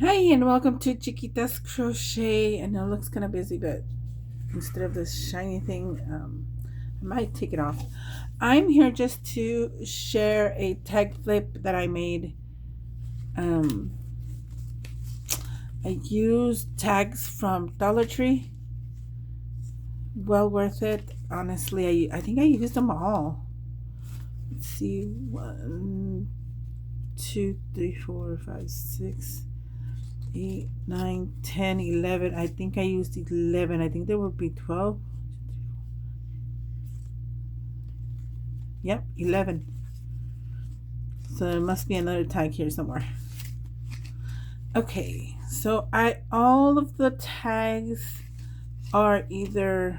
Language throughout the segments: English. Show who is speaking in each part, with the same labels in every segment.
Speaker 1: Hi and welcome to Chiquitas Crochet. I know it looks kind of busy, but instead of this shiny thing, I might take it off. I'm here just to share a tag flip that I made. Um, I used tags from Dollar Tree. Well worth it. Honestly, I think I used them all. Let's see. 1, 2, 3, 4, 5, 6, 8, 9, 10, 11. I think I used 11. I think there would be 12. Yep, 11. So there must be another tag here somewhere. Okay, so I all of the tags are either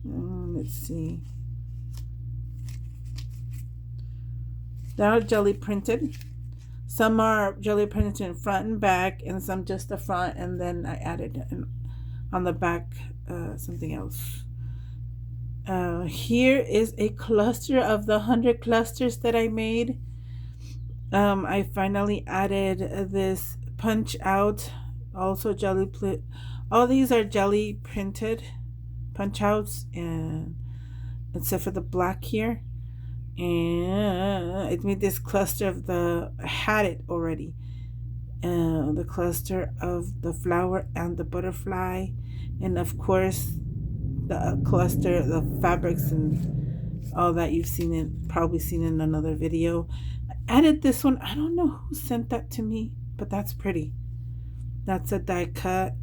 Speaker 1: let's see. They're jelly printed. Some are jelly printed in front and back, and some just the front, and then I added on the back something else. Here is a cluster of the 100 clusters that I made. I finally added this punch out, also all these are jelly printed punch outs, and except for the black here. And it made this cluster of I had it already. The cluster of the flower and the butterfly, and of course the cluster, the fabrics and all that you've seen it, probably seen in another video. I added this one. I don't know who sent that to me, but that's pretty. That's a die cut,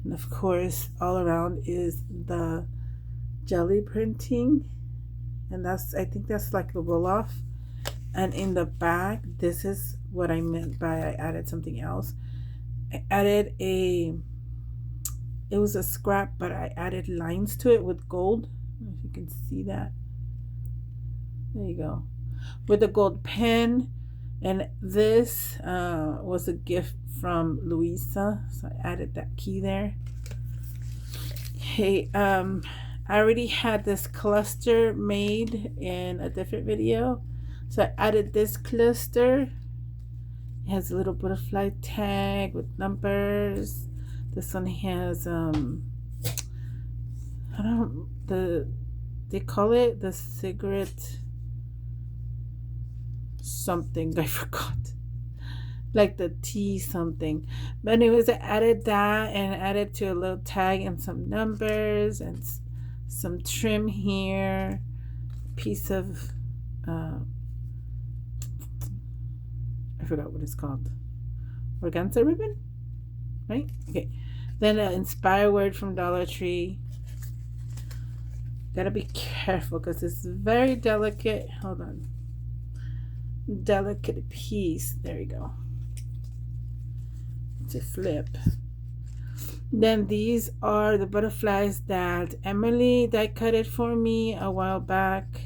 Speaker 1: and of course all around is the jelly printing, and I think that's like the roll off. And in the back, this is what I meant by I added something else. I added it was a scrap, but I added lines to it with gold. I don't know if you can see that. There you go. With a gold pen. And this was a gift from Louisa. So I added that key there. Hey, I already had this cluster made in a different video. So I added this cluster. It has a little butterfly tag with numbers. This one has I don't they call it the cigarette something. I forgot. Like the T something. But anyways, I added that and added to a little tag and some numbers and some trim here. Piece of I forgot what it's called. Organza ribbon? Right? Okay. Then an inspire word from Dollar Tree. Gotta be careful because it's very delicate. Hold on. Delicate piece. There you go. To flip. Then these are the butterflies that Emily die cut it for me a while back.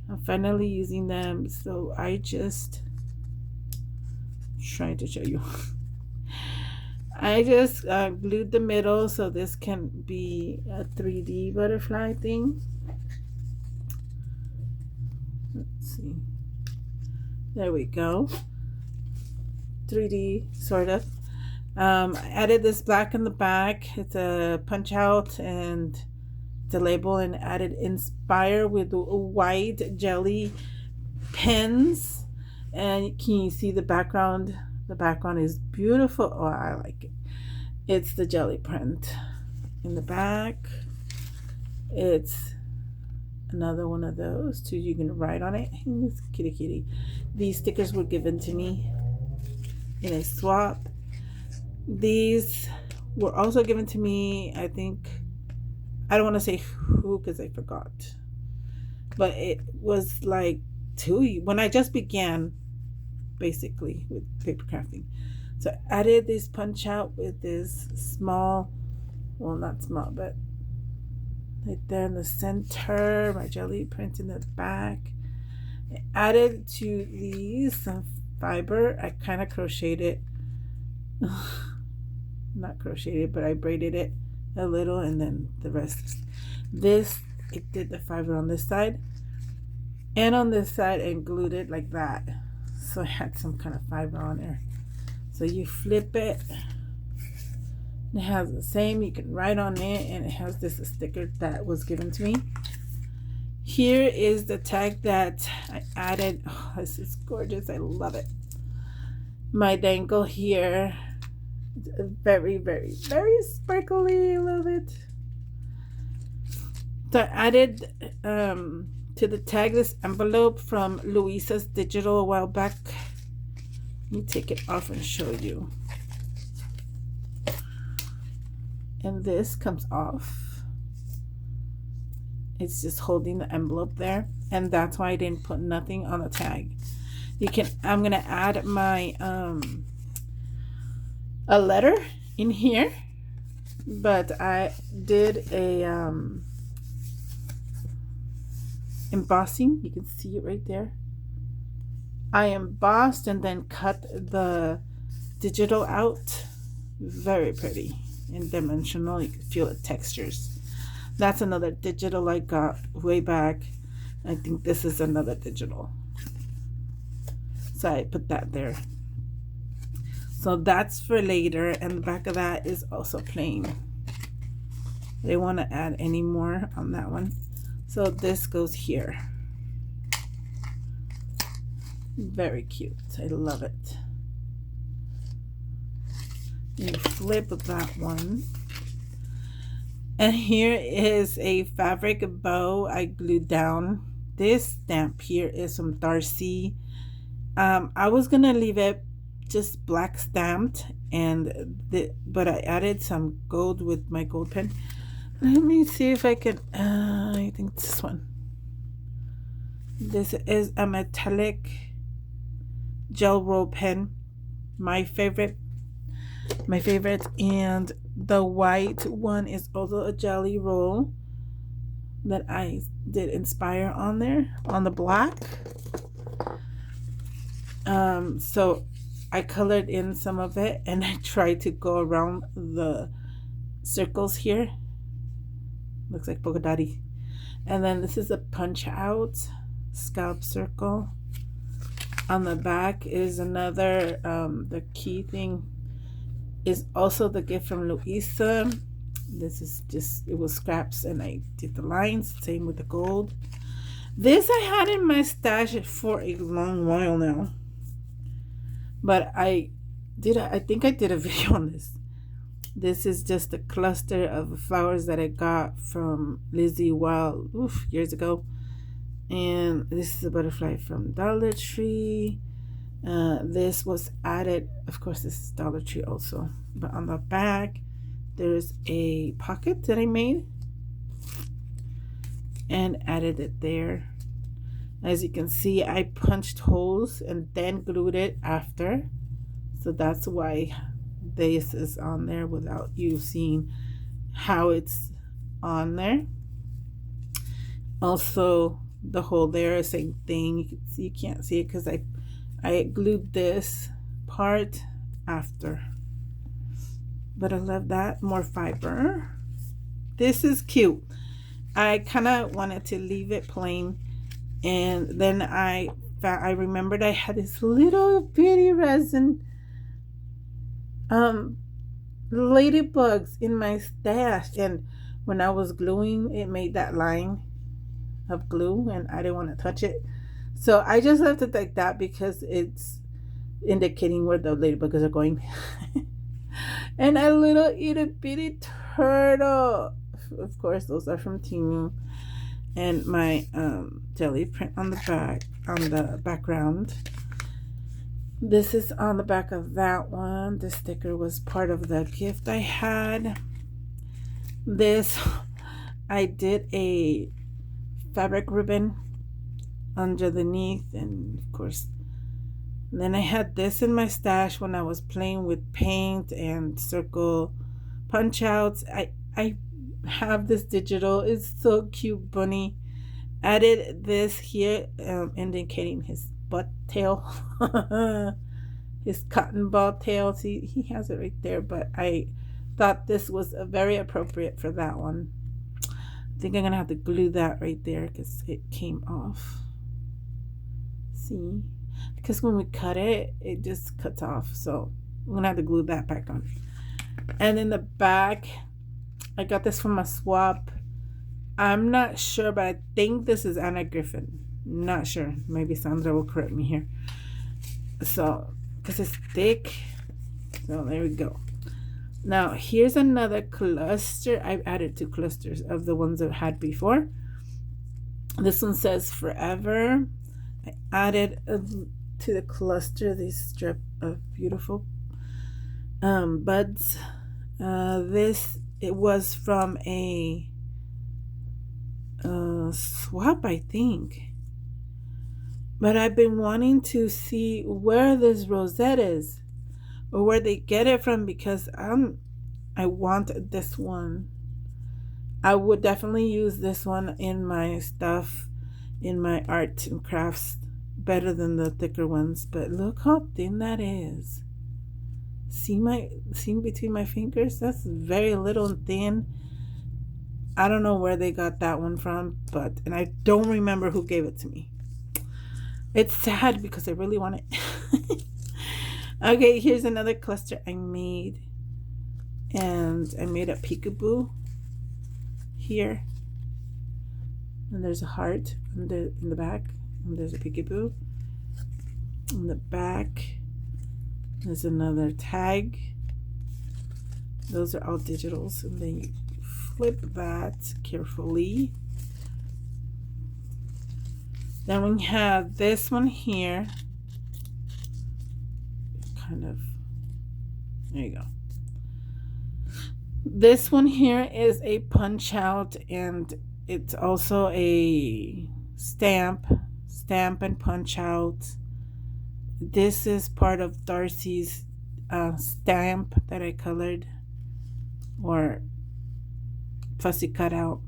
Speaker 1: I'm finally using them, so I just trying to show you. I just glued the middle so this can be a 3D butterfly thing. Let's see. There we go. 3D sort of. I added this black in the back. It's a punch out and the label, and added inspire with white jelly pens. And can you see the background? The background is beautiful. Oh, I like it. It's the jelly print in the back. It's another one of those too. You can write on it. It's kitty. These stickers were given to me in a swap. These were also given to me, I think, I don't want to say who because I forgot, but it was like 2 when I just began basically with paper crafting. So I added this punch out with this small, well, not small, but right there in the center, my jelly print in the back. I added to these some fiber. I kind of crocheted it. Not crocheted, but I braided it a little, and then the rest. This, it did the fiber on this side and on this side and glued it like that. So I had some kind of fiber on there. So you flip it. It has the same, you can write on it, and it has this sticker that was given to me. Here is the tag that I added. Oh, this is gorgeous. I love it. My dangle here. It's very, very, very sparkly. I love it. So I added to the tag this envelope from Louisa's Digital a while back. Let me take it off and show you. And this comes off. It's just holding the envelope there, and that's why I didn't put nothing on the tag. You can, I'm gonna add my a letter in here, but I did a embossing. You can see it right there. I embossed and then cut the digital out. Very pretty and dimensional. You can feel the textures. That's another digital I got way back. I think this is another digital. So I put that there. So that's for later, and the back of that is also plain. I didn't want to add any more on that one. So this goes here. Very cute. I love it. You flip that one. And here is a fabric bow I glued down. This stamp here is from Darcy. I was gonna leave it just black stamped, but I added some gold with my gold pen. Let me see if I can. I think this one. This is a metallic gel roll pen, my favorite, and the white one is also a jelly roll that I did inspire on there on the black. So I colored in some of it, and I tried to go around the circles here. Looks like polka dotty. And then this is a punch out scalp circle. On the back is another, the key thing is also the gift from Louisa. This is just, it was scraps and I did the lines, same with the gold. This I had in my stash for a long while now, but I think I did a video on this. This is just a cluster of flowers that I got from Lizzie Wild years ago. And this is a butterfly from Dollar Tree. This was added, of course this is Dollar Tree also, but on the back there's a pocket that I made and added it there. As you can see, I punched holes and then glued it after, so that's why this is on there without you seeing how it's on there. Also the hole there, same thing. You can see, you can't see it because I glued this part after, but I love that. More fiber. This is cute. I kind of wanted to leave it plain, and then I remembered I had this little bitty resin ladybugs in my stash, and when I was gluing it made that line of glue and I didn't want to touch it, so I just left it like that because it's indicating where the ladybugs are going. And a little itty bitty turtle, of course those are from Temu, and my jelly print on the back, on the background. This is on the back of that one. The sticker was part of the gift I had. This, I did a fabric ribbon underneath, and of course then I had this in my stash when I was playing with paint and circle punch outs. I have this digital, it's so cute bunny. Added this here, indicating his butt tail. His cotton ball tail. See, he has it right there, but I thought this was very appropriate for that one. I think I'm gonna have to glue that right there because it came off. See, because when we cut it, it just cuts off. So I'm gonna have to glue that back on. And in the back, I got this from a swap. I'm not sure, but I think this is Anna Griffin. Not sure. Maybe Sandra will correct me here. So, because it's thick. So there we go. Now here's another cluster. I've added 2 clusters of the ones I've had before. This one says Forever. I added to the cluster this strip of beautiful buds. It was from a swap, I think. But I've been wanting to see where this rosette is, or where they get it from, because I want this one. I would definitely use this one in my stuff, in my art and crafts, better than the thicker ones. But look how thin that is. See between my fingers? That's very little and thin. I don't know where they got that one from, and I don't remember who gave it to me. It's sad because I really want it. Okay, here's another cluster I made. And I made a peekaboo here. And there's a heart in the back. And there's a peekaboo. In the back, there's another tag. Those are all digitals. And then you flip that carefully. Then we have this one here. There you go. This one here is a punch out, and it's also a stamp and punch out. This is part of Darcy's stamp that I colored or fussy cut out.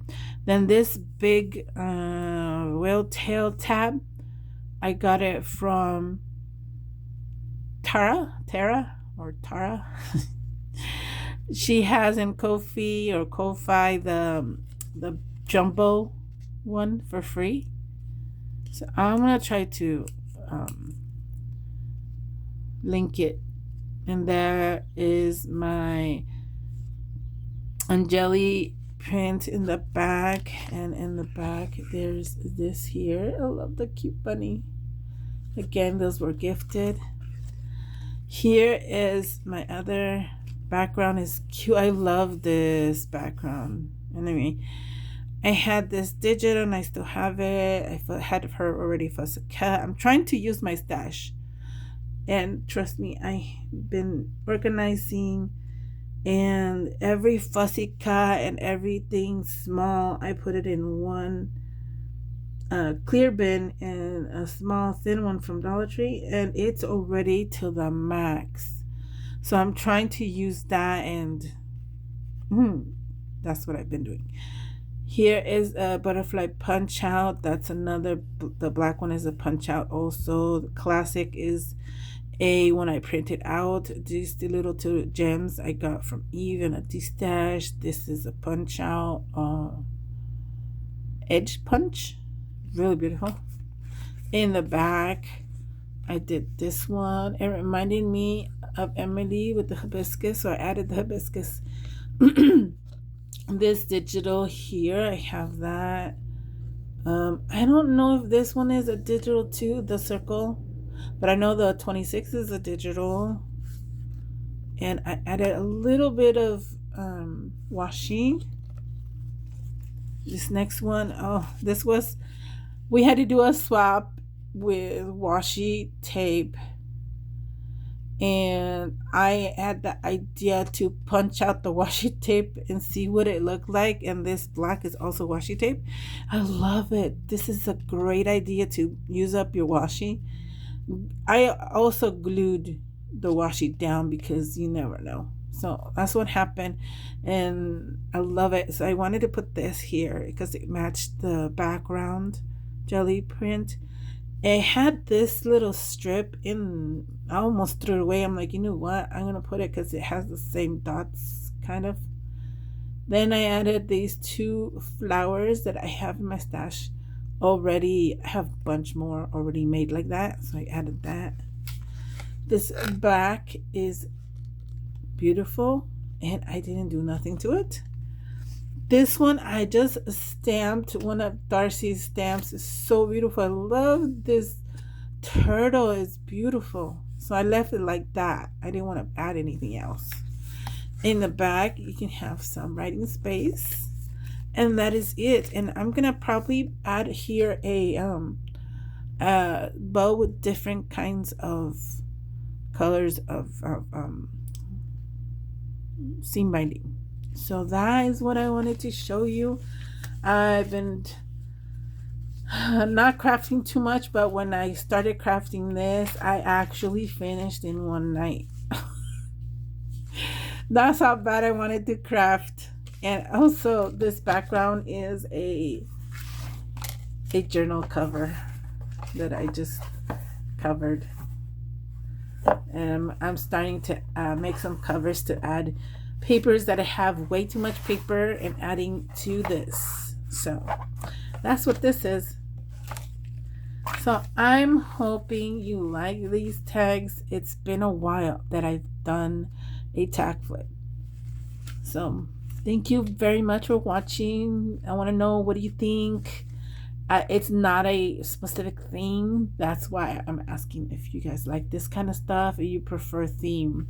Speaker 1: Then this big whale tail tab, I got it from Tara. She has in Ko-fi or Ko-fi the jumbo one for free. So I'm gonna try to link it. And there is my Angeli print in the back, and in the back there's this here. I love the cute bunny. Again, those were gifted. Here is my other background. Is cute. I love this background. Anyway, I had this digital and I still have it. I had her already fussy cut. I'm trying to use my stash, and trust me, I've been organizing, and every fussy cut and everything small, I put it in one clear bin and a small thin one from Dollar Tree, and it's already to the max. So I'm trying to use that, and that's what I've been doing. Here is a butterfly punch out. That's another, the black one is a punch out also. The classic is a one I printed out. These the little 2 gems I got from Eve and a D-stash. This is a punch out, edge punch. Really beautiful. In the back, I did this one. It reminded me of Emily with the hibiscus, so I added the hibiscus. This digital here, I have that. I don't know if this one is a digital too, the circle, but I know the 26 is a digital. And I added a little bit of washi. This next one, we had to do a swap with washi tape, and I had the idea to punch out the washi tape and see what it looked like. And this black is also washi tape. I love it. This is a great idea to use up your washi. I also glued the washi down because you never know. So that's what happened, and I love it. So I wanted to put this here because it matched the background jelly print. It had this little strip in. I almost threw it away. I'm like, you know what? I'm gonna put it because it has the same dots, kind of. Then I added these 2 flowers that I have in my stash already. I have a bunch more already made like that, so I added that. This back is beautiful, and I didn't do nothing to it. This one I just stamped one of Darcy's stamps. It's so beautiful. I love this turtle. It's beautiful. So I left it like that. I didn't want to add anything else. In the back, you can have some writing space. And that is it. And I'm gonna probably add here a bow with different kinds of colors of seam binding. So that is what I wanted to show you. I've been not crafting too much, but when I started crafting this, I actually finished in one night. That's how bad I wanted to craft. And also, this background is a journal cover that I just covered. And I'm starting to make some covers to add papers that I have way too much paper and adding to this. So that's what this is. So I'm hoping you like these tags. It's been a while that I've done a tag flip. So thank you very much for watching. I want to know, what do you think? It's not a specific theme. That's why I'm asking if you guys like this kind of stuff or you prefer theme.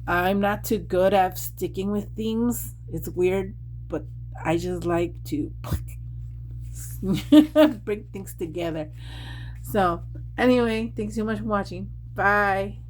Speaker 1: I'm not too good at sticking with themes. It's weird, but I just like to bring things together. So anyway, thanks so much for watching. Bye.